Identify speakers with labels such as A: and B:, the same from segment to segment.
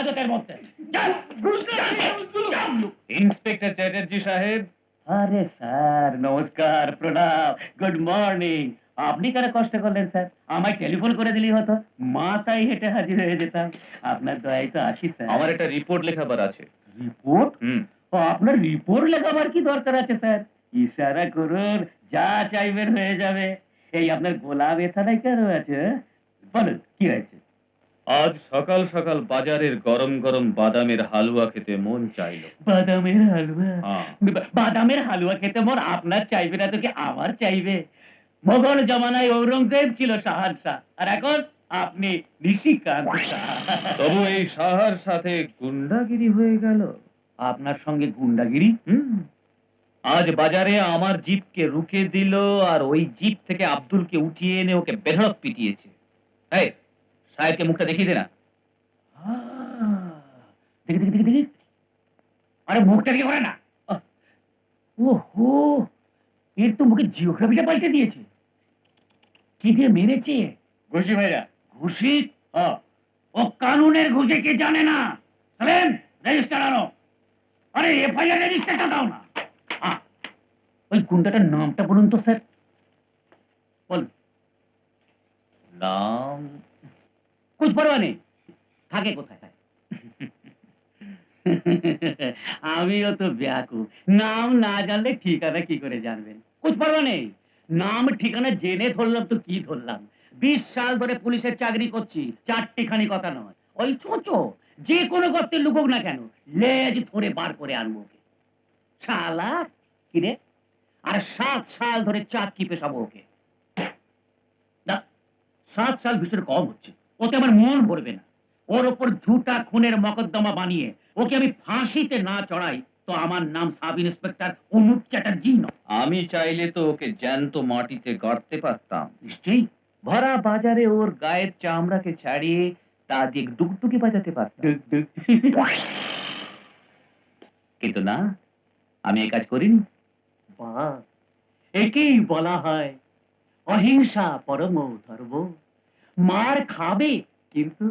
A: হাজতের মধ্যে।
B: ইন্সপেক্টর চ্যাটার্জি সাহেব,
A: আরে স্যার, নমস্কার, প্রণাম, গুড মর্নিং। আপনি কেন কষ্ট করলেন স্যার? আমায় টেলিফোন করে দিলেই হতো, মাথায় হেঁটে হাজির হয়ে যেতাম। আপনার দয়ায় তো আসি স্যার।
B: আমার একটা রিপোর্ট লেখাবার আছে।
A: রিপোর্ট?
B: হুম।
A: আপনার রিপোর্ট লেখাবার কি দরকার আছে স্যার? ইশারা করুন, যা চাইবেন হয়ে যাবে। এই আপনার গোলাপ এথানায় কেন আছে? বলুন কি হয়েছে?
B: আজ সকাল সকাল বাজারের গরম গরম বাদামের হালুয়া খেতে মন চাইলো।
A: বাদামের হালুয়া?
B: হ্যাঁ।
A: বাদামের হালুয়া খেতে মন আপনার চাইবে না তো কি আমার চাইবে? মোগল জমানায় ঔরঙ্গজেব ছিল শাহানশাহ, আর এখন আপনি নিশিকান্ত শাহ।
B: তবু এই সাহার সাথে গুন্ডাগিরি হয়ে গেল।
A: আপনার সঙ্গে গুন্ডাগিরি?
B: আজ বাজারে আমার জিপকে রুখে দিল, আর ওই জিপ থেকে আব্দুলকে উঠিয়ে এনে ওকে বেধড়ক পিটিয়েছে। এই সাহেবকে মুখটা দেখিয়ে দে না।
A: দেখি দেখি দেখি দেখি, আরে মুখটা কি করে না? ওহো, এর তো মুখে জিওগ্রাফিটা পাল্টে দিয়েছে। কি দিয়ে মেরেছে? ঘুষি ভাইরা। ঘুষি? ও কানুনের ঘুষি কে জানে না? সালেম, রেজিস্টার আনো। আরে এফআইআর রেজিস্টারটা দাও না। ওই গুন্ডাটার নামটা বলুন তো স্যার। বলুন।
B: নাম
A: কুছ পরোয়া নেই, থাকে কোথায়? আমিও তো ব্যাকুল, নাম না জানলে ঠিকানা কি করে জানবেন? কুছ পরোয়া নেই, নাম ঠিকানা জেনে ধরলাম তো কি ধরলাম। 20 সাল ধরে পুলিশের চাকরি করছি, চারটিখানি কথা নয়। ওই ছোঁচো যে কোনো গর্তে লুকোক না কেন, লেজ ধরে বার করে আনবো ওকে। শালা কিরে, আর 7 সাল ধরে চাকরি পেশাবো ওকে। না, 7 সাল ভীষণ কম হচ্ছে, ওতে আমার মন ভরবে না। ওর ওপর ঝুটা খুনের মকদ্দমা বানিয়ে ওকে আমি ফাঁসিতে না চড়াই তো আমার নাম সাব ইন্সপেক্টর অনুপ চ্যাটার্জি নয়।
B: আমি চাইলে তো ওকে জ্যান্ত মাটিতে গাড়তে পারতাম।
A: নিশ্চয়ই।
B: ভরা বাজারে ওর গায়ের চামড়াকে ছাড়িয়ে তা দিয়ে ডুগডুগি বাজাতে পারতাম।
A: কিন্তু না, আমি এ কাজ করিনি। বাহ, একেই বলা হয় অহিংসা পরমো ধর্ম। মার খাবে কিন্তু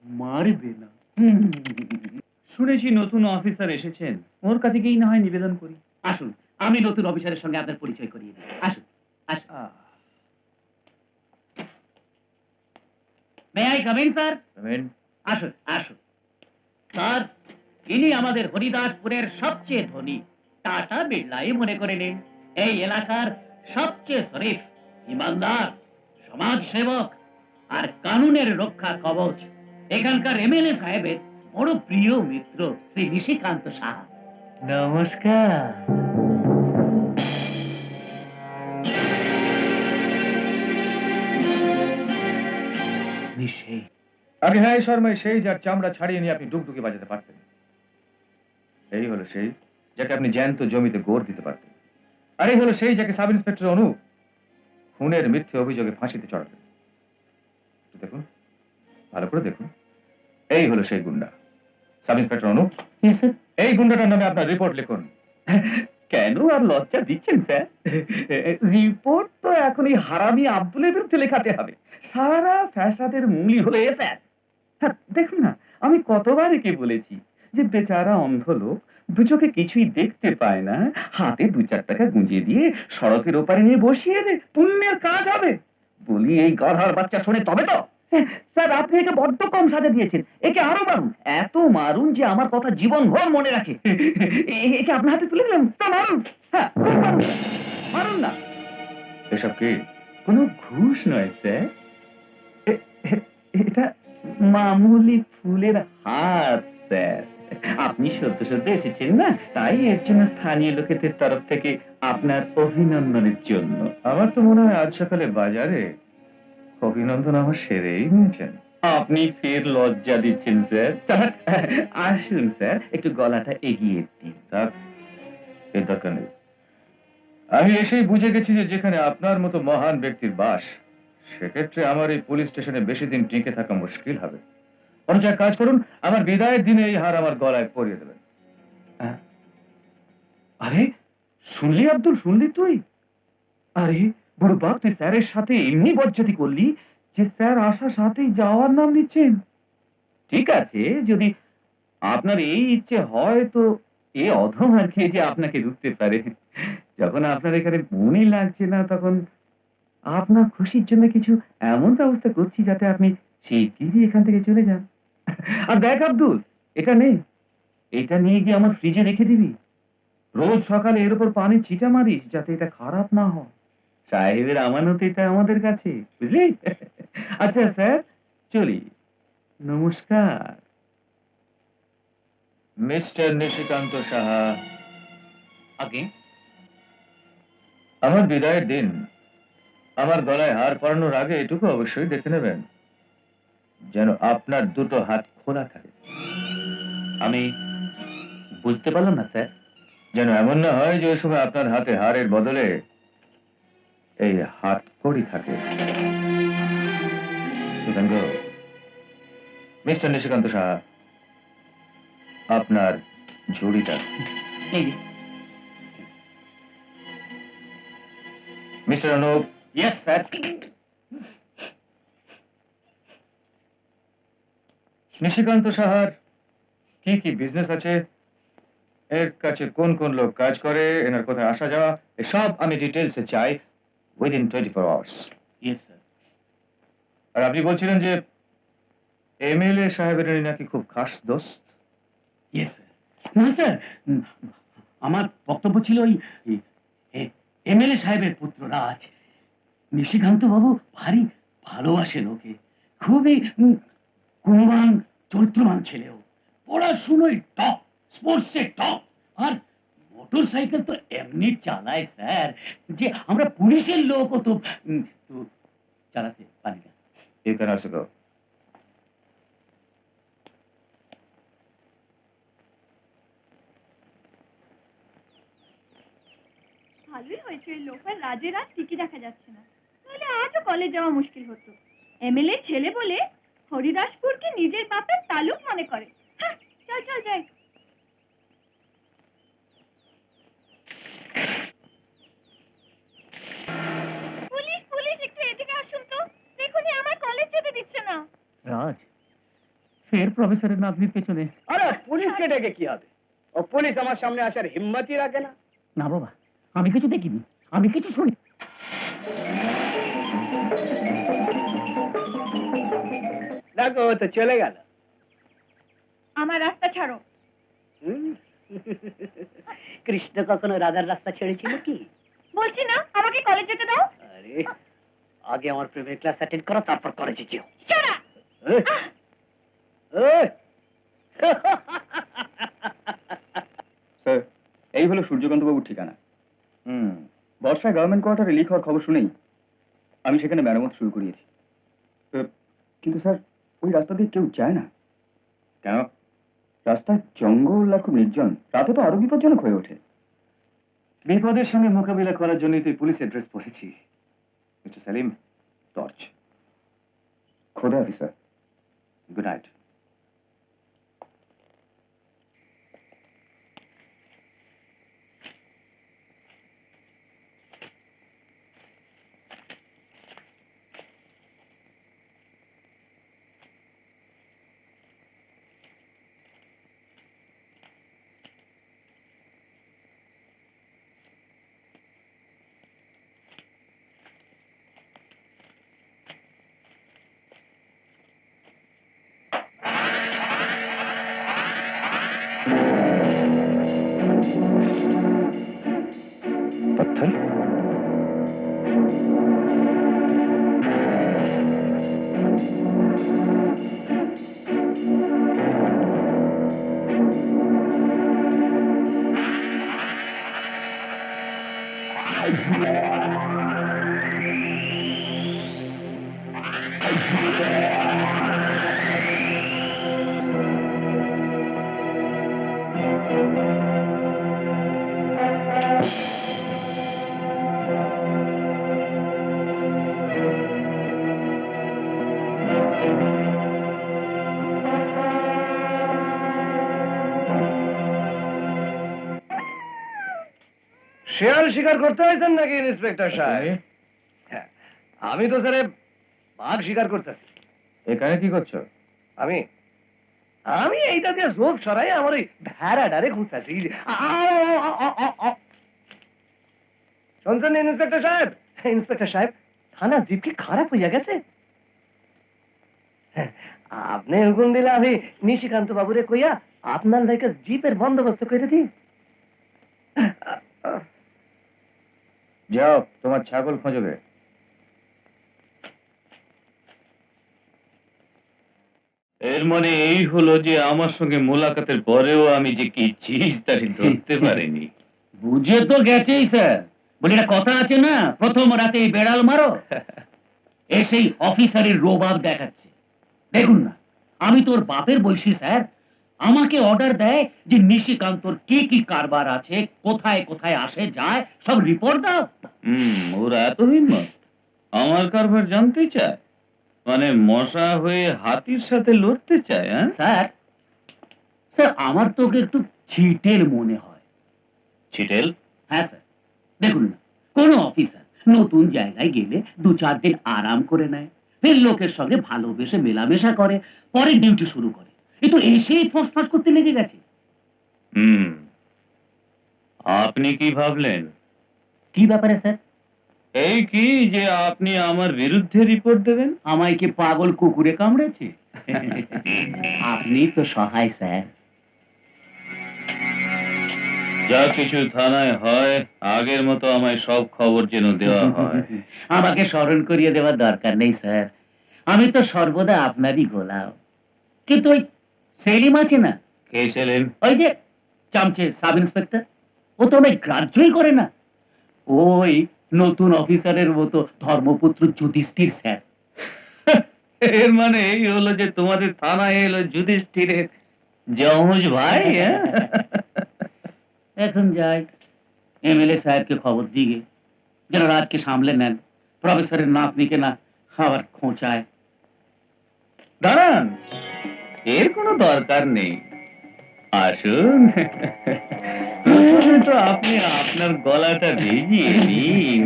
A: মারবে না।
B: শুনেছি নতুন অফিসার এসেছেন, ওর কাছে গিয়েই না হয় নিবেদন করি।
A: আসুন, আমি নতুন অফিসারের সঙ্গে আপনার পরিচয় করিয়ে দিই। আসুন আসুন। May I come in sir? আসুন আসুন। স্যার, ইনি আমাদের হরিদাসপুরের সবচেয়ে ধনী টাটা বিড়লাই মনে করে নিন। এই এলাকার সবচেয়ে শরীফ, ইমানদার, সমাজ সেবক আর কানুনের রক্ষা কবচ এখানকার এমএলএ সাহেবের বড় প্রিয় মিত্র শ্রী নিশিকান্ত সাহা। নমস্কার। নিশ্চয়ই।
B: আগে হ্যাঁ শর্মা, সেই যার চামড়া ছাড়িয়ে নিয়ে আপনি ডুগডুগি বাজাতে পারতেন। এই হলো সেই যাকে আপনি জ্যান্ত জমিতে গোর দিতে পারতেন। আর এই হলো সেই যাকে সাব ইন্সপেক্টর অনুপ খুনের মিথ্যে অভিযোগে ফাঁসিতে চড়াতেন। দেখুন, ভালো করে দেখুন, এই হলো সেই গুন্ডা। সাব ইন্সপেক্টর অনুপ, এই গুন্ডাটার নামে আপনার রিপোর্ট লিখুন।
A: কেন আর লজ্জা দিচ্ছেন স্যার? রিপোর্ট তো এখন এই হারামি আব্দুলের বিরুদ্ধে লেখাতে হবে। সারা ফ্যাসাদের মূলই হলো এ স্যার। হ্যাঁ, দেখুন না, আমি কতবার একে বলেছি যে বেচারা অন্ধ লোক, দু চোখে কিছুই দেখতে পায় না, হাতে 2-4 টাকা গুঁজিয়ে দিয়ে সড়কের ওপারে নিয়ে বসিয়ে দে, পুণ্যের কাজ হবে। বলি এই গধার বাচ্চা শোনে তবে তো। স্যার, আপনি একে বড্ড কম সাজা দিয়েছেন, একে আরো মারুন, এত মারুন যে আমার কথা জীবন ভর মনে রাখে। একে আপনার হাতে তুলে দিলাম, তা মারুন। হ্যাঁ, খুব মারুন স্যার, মারুন না।
B: এসব কি?
A: কোনো ঘুষ নয় স্যার, এটা মামুলি ফুলের হার স্যার। আপনি সদ্য সদ্য এসেছেন না, তাই এর জন্য স্থানীয় লোকেদের তরফ থেকে আপনার অভিনন্দনের জন্য।
B: আমার তো মনে হয় আজ সকালে বাজারে অভিনন্দন আমার সেরেই নিয়েছেন।
A: আপনি ফের লজ্জা দিচ্ছেন স্যার। আসুন স্যার, একটু গলাটা এগিয়ে দিন।
B: থাক, এর দরকার নেই। আমি এসেই বুঝে গেছি যে যেখানে আপনার মতো মহান ব্যক্তির বাস, সেক্ষেত্রে আমার এই পুলিশ স্টেশনে বেশি দিন টিকে থাকা মুশকিল হবে। বরঞ্চ এক কাজ করুন, আমার বিদায়ের দিনে এই হার আমার গলায় পরিয়ে দেবেন।
A: আরে শুনলি আব্দুল, শুনলি তুই? আরে বড় বাপ, তুই স্যারের সাথে এমনি বজ্জাতি করলি যে স্যার আসার সাথেই যাওয়ার নাম নিচ্ছেন।
B: ঠিক আছে, যদি আপনার এই ইচ্ছে হয় তো এ অধম আর কি যে আপনাকে ঢুকতে পারে। যখন আপনার এখানে মনই লাগছে না তখন আপনার খুশির জন্য কিছু এমন ব্যবস্থা করছি যাতে আপনি শিগগিরই এখান থেকে চলে যান। আর দেখ আব্দুল, এটা নেই, এটা নিয়ে গিয়ে আমার ফ্রিজে রেখে দিবি। রোজ সকালে এর উপর পানি ছিটা মারিস যাতে এটা খারাপ না হয়। সাহেবের আমানত এটা আমাদের কাছে, বুঝলি? আচ্ছা স্যার, চলি। নমস্কার। মিস্টার নিশিকান্ত সাহা,
A: আগে
B: আমার বিদায়ের দিন আমার গলায় হার পরানোর আগে এটুকু অবশ্যই দেখে নেবেন যেন আপনার দুটো হাত খোলা থাকে।
A: আমি বুঝতে পারলাম না স্যার।
B: যেন এমন না হয় যে ওই সময় আপনার হাতে হারের বদলে এই হাত কড়ি থাকে। মিস্টার নিশিকান্ত সাহা, আপনার ঝুড়িটা।
A: এই যে।
B: Mister Anup,
A: yes sir.
B: Nishikanta সাহার কি কি বিজনেস আছে, এর কাছে কোন কোন লোক কাজ করে, এনার কোথায় আসা যাওয়া, এসব আমি ডিটেলসে চাই উইদিন 24 আওয়ার্স।
A: Yes sir.
B: আর আপনি বলছিলেন যে এমএলএ সাহেবের ইনি নাকি খুব খাস দোস্ত।
A: Yes sir. না স্যার, আমার বক্তব্য ছিল ওই এমএলএ সাহেবের পুত্র রাজ নিশিকান্ত বাবু ভারী ভালোবাসেন ওকে। খুবই গুণবান চরিত্রবান ছেলেও, পড়াশুনোয় টপ, স্পোর্টসে টপ, আর মোটর সাইকেল তো এমনি চালায় স্যার যে আমরা পুলিশের লোকও তো তো চালাতে পারি না।
B: You can also go.
C: ভালোই হয়েছে ওই লোফার রাজের আজ টিকি দেখা যাচ্ছে না, তাহলে আজও কলেজ যাওয়া মুশকিল হতো। এমএলএ ছেলে বলে হরিদাসপুরকে নিজের বাপের তালুক মনে করে। হ্যাঁ, চল চল যাই। পুলিশ পুলিশ, একটু এদিকে আসুন তো, দেখুন আমার কলেজ যেতে দিচ্ছে না।
A: রাজ ফের প্রফেসরের নাতনির পেছনে।
D: আরে পুলিশকে ডেকে কি হবে? ও পুলিশ আমার সামনে আসার হিম্মতই রাখে না।
A: না বাবা, আমি কিছু দেখিনি, আমি কিছু শুনি।
D: দেখো ও তো চলে গেল।
C: আমার রাস্তা ছাড়ো।
D: হুম? কৃষ্ণ কখনো রাধার রাস্তা ছেড়েছিল কি?
C: বলছি না, আমাকে কলেজ যেতে দাও।
D: আরে আগে আমার প্রেমের ক্লাস অ্যাটেন্ড করো, তারপর কলেজে যেও।
C: ছাড়া।
D: এই, এই।
B: স্যার, এই হলো সূর্যকান্ত বাবুর ঠিকানা। বর্ষায় গভর্নমেন্ট কোয়ার্টারে লিক হওয়ার খবর শুনেই আমি সেখানে মেরামত শুরু করিয়েছি। কিন্তু স্যার, ওই রাস্তা দিয়ে কেউ যায় না। কেন? রাস্তায় জঙ্গল আর খুব নির্জন, রাতে তো আরো বিপজ্জনক হয়ে ওঠে। বিপদের সঙ্গে মোকাবিলা করার জন্যই তুই পুলিশ অ্যাড্রেস পড়েছি। Mister Selim, torch. খোদা হাফিজ স্যার। Good night. पत्थर
D: শেয়াল শিকার করতে হয়েছেন নাকি ইন্সপেক্টর সাহেব? হ্যাঁ, আমি তো স্যার বাঘ শিকার করতেছি।
B: এখানে কি করছো?
D: আমি আমি এইটা দিয়ে রোগ সরাই আমার ওই ভেড়াটারে ঘুরতেছি। শুনছেন ইন্সপেক্টর সাহেব? ইন্সপেক্টর সাহেব, থানা জিপ কি খারাপ হইয়া গেছে? আপনি হুকুম দিলে আমি নিশিকান্ত বাবুরে কইয়া আপনার লাইকে জিপের বন্দোবস্ত করে দিই।
B: যাও, তোমার ছাগল খোঁজবে।
E: এর মানে এই হলো যে আমার সঙ্গে মোলাকাতের পরেও আমি যে কি চিজ তারি ধরতে পারিনি।
A: বুঝে তো গেছেই স্যার। বলি না কথা আছে না, প্রথম রাতে বেড়াল মারো। এসেই অফিসারের রোবাব দেখাচ্ছে। দেখুন না, আমি তোর বাপের বয়সী স্যার। আমাকে অর্ডার দেয় যে নিশিকান্তর কি কি কারবার আছে, কোথায় কোথায় আসে যায়, সব রিপোর্ট দাও।
E: ওরা এত হিম্মত আমার কারবার জানতে চায়? মানে মশা হয়ে হাতির সাথে লড়তে চায়? হ্যাঁ
A: স্যার, স্যার আমার তোকে একটু ছিটেল মনে হয়।
E: ছিটেল?
A: হ্যাঁ স্যার, দেখুন না, কোনো অফিসার নতুন জায়গায় গেলে 2-4 দিন আরাম করে নেয়, ফের লোকের সঙ্গে ভালোবেসে মেলামেশা করে, পরে ডিউটি শুরু করে। এ তো এসেই ফসফাস করতে লেগে গেছে।
E: আপনি কি ভাবলেন?
A: কি ব্যাপারে স্যার?
E: এই কি যে আপনি আমার বিরুদ্ধে রিপোর্ট দেবেন?
A: আমায় কি পাগল কুকুরে কামড়েছে? আপনি তো সহায় স্যার।
E: যা কিছু থানায় হয় আগের মতো আমায় সব খবর যেন দেওয়া হয়।
A: আমাকে স্মরণ করিয়ে দেওয়ার দরকার নেই স্যার, আমি তো সর্বদা আপনারই গোলাম। কিন্তু ওই সেলিম আছে না,
E: কে ছিলেন?
A: ওই যে চামচে সাব ইন্সপেক্টর, ও তো আমায় গ্রাহ্যই করে না। ওই নতুন অফিসারের মতো ধর্মপুত্র যুধিষ্ঠির স্যার।
E: এর মানে এই হলো যে তোমাদের থানায় এলো যুধিষ্ঠিরের যমজ ভাই। হ্যাঁ?
A: এখন যাই এমএলএ সাহেবকে খবর দিগে যেন রাজকে সামলে নেন, প্রফেসরের নাতনিকে না আবার খোঁচায়।
E: দাঁড়ান, এর কোনো দরকার নেই। আসুন, প্রথমে তো আপনি আপনার গলাটা ভিজিয়ে নিন।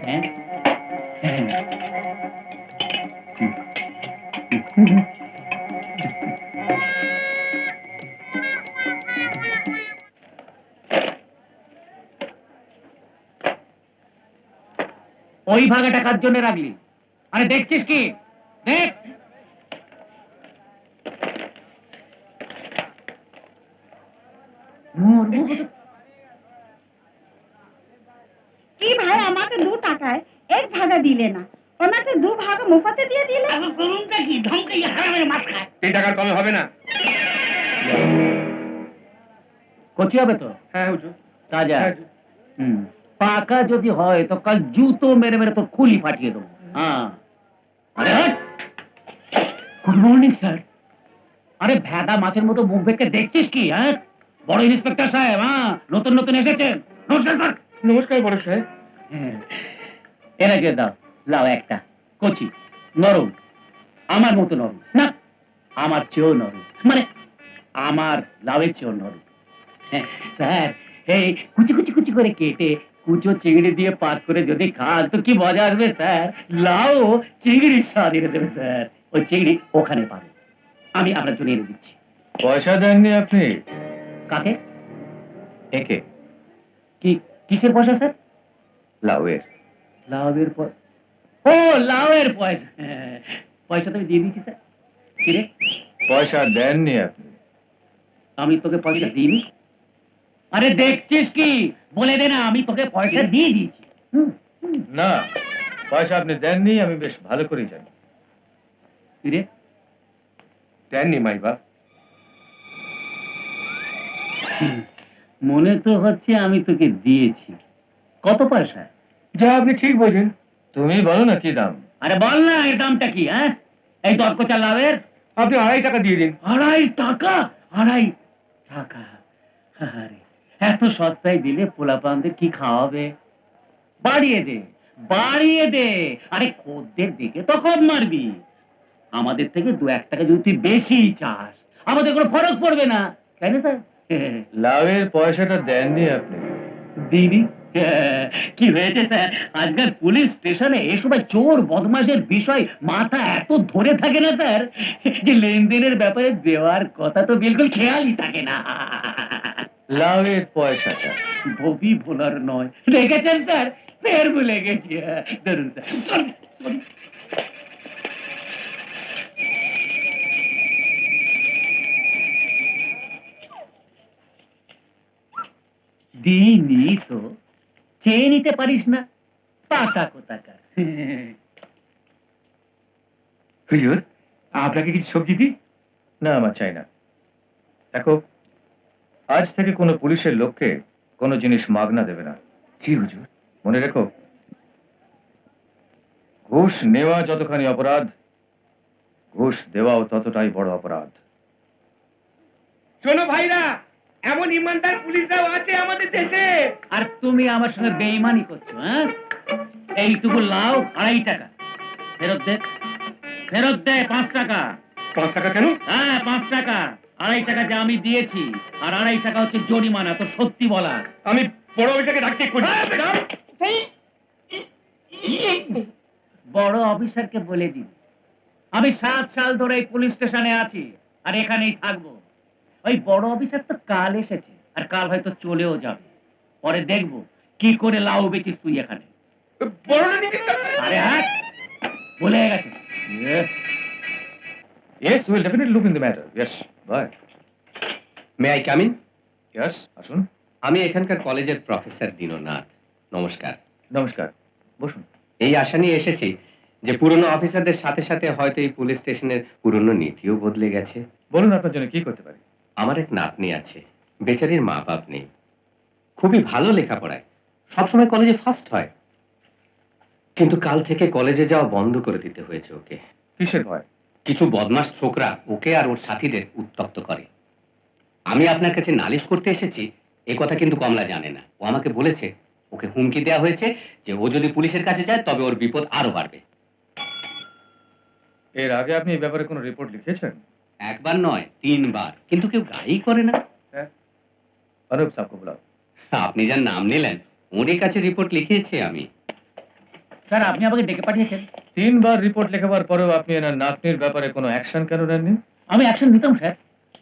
A: হ্যাঁ? ওই ভাগাটা কার জন্য রাখলি? আরে দেখছিস কি? দেখ।
C: কি ভাই, আমাকে 2 টাকায় 1 ভাগা দিলে না, ওনাকে 2 ভাগা মুফাতে দিয়ে দিলে।
A: করুনটা কি ধমকে হারামের মাছ খায়।
B: 3 টাকার কমে হবে না।
A: কচি হবে তো?
B: হ্যাঁ হুজুর।
A: তাজা।
B: হ্যাঁ, হুজুর।
A: পাকা যদি হয় তো কাল জুতো মেরে মেরে তো খুলি ফাটিয়ে দেবো। হ্যাঁ। আরে গুড মর্নিং স্যার। আরে ভেদা মাছের মতো মুখ বেঁকে দেখছিস কি? হ্যাঁ, বড় ইন্সপেক্টর সাহেব, হ্যাঁ, নতুন নতুন এসেছেন, নমস্কার কর।
B: নমস্কার বড় সাহেব।
A: এনাকে দাও, লাও একটা। কচি, নরম, আমার মতো নরম না, আমার চেয়েও নরম, মানে আমার লাউয়ের চেয়েও নরম। হ্যাঁ, স্যার, এই কুচি কুচি কুচি করে কেটে কুচো চিংড়ি দিয়ে পাক করে যদি খান তো কি মজা আসবে স্যার। লাউ চিংড়ির স্বাদ এনে দেবে স্যার। ওই চিংড়ি ওখানে পাবে, আমি আপনার জন্য এনে দিচ্ছি।
B: পয়সা দেননি আপনি?
A: কাকে?
B: একে?
A: কি কিসের পয়সা স্যার?
B: লাউয়ের।
A: লাউয়ের পয়সা? ও লাউয়ের পয়সা, হ্যাঁ, পয়সা তো আমি দিয়ে দিচ্ছি স্যার। কি রে,
B: পয়সা দেননি আপনি?
A: আমি তোকে পয়সা দিইনি? আরে দেখছিস কি, বলে দে না আমি তোকে পয়সা দিয়ে দিয়েছি।
B: না, পয়সা আপনি দেননি, আমি বেশ ভালো করেই জানি।
A: কি রে,
B: দেননি মাইবা।
A: মনে তো হচ্ছে আমি তোকে দিয়েছি। কত পয়সা?
B: যা আপনি ঠিক বোঝেন। তুমি বলো না কি দাম।
A: আরে বল না এর দামটা কি? হ্যাঁ, এই দরকচা লাউয়ের
B: আপনি 2.5 টাকা দিয়ে দিন।
A: 2.5 টাকা? 2.5 টাকা? আরে এত সস্তায় দিলে পোলাপানদের কি খাওয়াবে? বাড়িয়ে দে, বাড়িয়ে দে। আরে খদ্দের দিকে তো কম মারবি। আমাদের থেকে 2-1 টাকা যদি তুই বেশি চাস আমাদের কোনো ফরক পড়বে না, তাই না স্যার?
B: লাউয়ের পয়সাটা দেননি আপনি।
A: দিবি? কি হয়েছে স্যার, আজকাল পুলিশ স্টেশনে এ সময় চোর বদমাশের বিষয় মাথা এত ধরে থাকে না স্যার, যে লেনদেনের ব্যাপারে দেওয়ার কথা তো বিলকুল খেয়ালই থাকে না।
B: লাভের পয়সাটা
A: ভবি ভোলার নয়, রেখেছেন স্যার, ফের ভুলে গেছি। ধরুন স্যার, চলুন। দিইনি তো, চেয়ে নিতে পারিস না, পাকা কোথাকার।
B: হুজুর, আপনাকে কিছু সবজি দিই? না, আমার চাই না। দেখো, আজ থেকে কোনো পুলিশের লোককে কোনো জিনিস মাগনা দেবে না। জি হুজুর। মনে রেখো, ঘুষ নেওয়া যতখানি অপরাধ, ঘুষ দেওয়াও ততটাই বড় অপরাধ।
D: শোনো ভাইরা, এমন ইমানদার পুলিশরাও আছে আমাদের দেশে।
A: আর তুমি আমার সঙ্গে বেইমানি করছো, হ্যাঁ? এইটুকু লাউ 2.5 টাকা, ফেরত দে, ফেরত দে 5 টাকা।
D: 5 টাকা কেন?
A: হ্যাঁ 5 টাকা, 2.5 টাকা যা আমি দিয়েছি, আর 2.5 টাকা হচ্ছে জরিমানা, তো সত্যি বলা।
D: আমি বড় অফিসারকে ডাকছি এক্ষুনি।
A: বড় অফিসারকে বলে দিন আমি 7 সাল ধরে এই পুলিশ স্টেশনে আছি, আর এখানেই থাকবো। ওই বড় অফিসার তো কাল এসেছে, আর কাল হয়তো চলেও যাবে। পরে দেখবো কি করে লাউ বেচিস তুই এখানে।
D: বড়
A: আরে হ্যাঁ, ভুলে গেছে।
B: Yes, we'll definitely look in the matter. Yes, bye.
F: May I come in?
B: Yes, আসুন।
F: আমি এখানকার কলেজের প্রফেসর দীননাথ। নমস্কার।
B: নমস্কার, বসুন।
F: এই আশা নিয়ে এসেছি যে পুরনো অফিসারদের সাথে সাথে হয়তো এই পুলিশ স্টেশনের পুরনো নীতিও বদলে গেছে।
B: বলুন আপনার জন্য কি করতে পারি?
F: আমার এক নাতনি আছে, বেচারির মা বাপ নেই, খুবই ভালো লেখাপড়ায়, সবসময় কলেজে ফার্স্ট হয়, কিন্তু কাল থেকে কলেজে যাওয়া বন্ধ করে দিতে হয়েছে ওকে।
B: কিসের ভয়?
F: কিছু বদমাস ছোকরা ওকে আর ওর সাথীদের উত্তক্ত করে। আমি আপনার কাছে নালিশ করতে এসেছি, এ কথা কিন্তু কমলা জানে না। ও আমাকে বলেছে ওকে হুমকি দেওয়া হয়েছে যে ও যদি পুলিশের কাছে যায় তবে ওর বিপদ আরো বাড়বে।
B: এর আগে আপনি এই ব্যাপারে কোনো রিপোর্ট লিখেছেন?
F: একবার নয় 3 বার, কিন্তু কেউ গাই করে না।
B: হ্যাঁ, অনুপ সাহকে বলাও।
F: আপনি যার নাম নিলেন ওরই কাছে রিপোর্ট লিখিয়েছি আমি।
A: স্যার আপনি আমাকে ডেকে পাঠিয়েছেন?
B: 3 বার রিপোর্ট লেখাবার পরেও আপনি এনার নাতনির ব্যাপারে কোনো অ্যাকশন কেন নেননি?
A: আমি অ্যাকশন নিতাম স্যার,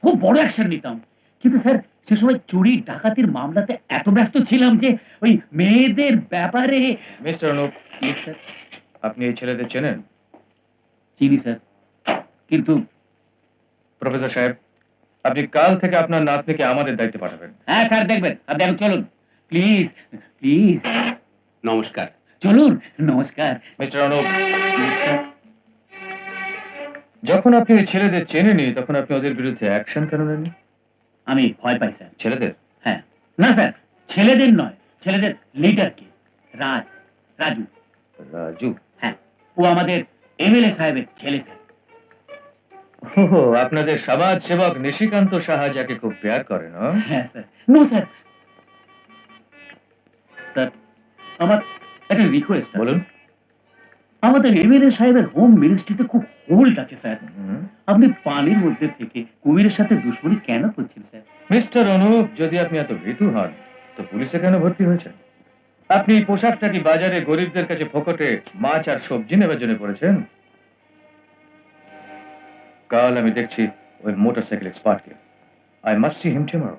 A: খুব বড় অ্যাকশন নিতাম, কিন্তু স্যার সে সময় চুরি ডাকাতির মামলাতে এত ব্যস্ত ছিলাম যে ওই মেয়েদের ব্যাপারে।
B: Mister Anup,
A: Yes, sir.
B: আপনি এই ছেলেদের চেনেন?
A: চিনি স্যার, কিন্তু
B: প্রফেসর সাহেব, আপনি কাল থেকে আপনার নাতনিকে আমাদের দায়িত্বে পাঠাবেন।
A: হ্যাঁ স্যার দেখবেন, আপনি এখন চলুন প্লিজ, প্লিজ
F: নমস্কার।
A: চলুন। নমস্কার।
B: মিস্টার অনুপ, যখন আপনি এই ছেলেদের চেনেনি তখন আপনি ওদের বিরুদ্ধে অ্যাকশন কেন নেননি?
A: আমি ভয় পাই স্যার।
B: ছেলেদের?
A: হ্যাঁ, না স্যার, ছেলেদের নয়, ছেলেদের লিডারকে, রাজু।
B: রাজু?
A: হ্যাঁ, ও আমাদের এমএলএ সাহেবের ছেলে স্যার।
B: ওহো, আপনাদের সমাজ সেবক নিশিকান্ত সাহা যাকে খুব প্যার করেন।
A: হ্যাঁ স্যার। নো স্যার, স্যার আমার একটা রিকোয়েস্ট।
B: বলুন।
A: আমাদের এমএলএ সাহেবের হোম মিনিস্ট্রিতে খুব হোল্ড আছে স্যার।
B: হুম।
A: আপনি পানির মধ্যে থেকে কুমিরের সাথে দুশ্মনী কেন করছেন স্যার?
B: মিস্টার অনুপ, যদি আপনি এত ভীতু হন তো পুলিশে কেন ভর্তি হয়েছেন? আপনি এই পোশাকটা কি বাজারে গরিবদের কাছে ফোকটে মাছ আর সবজি নেবার জন্য পড়েছেন? কাল আমি দেখছি ওই মোটরসাইকেল এক্সপার্টকে। I must see him tomorrow.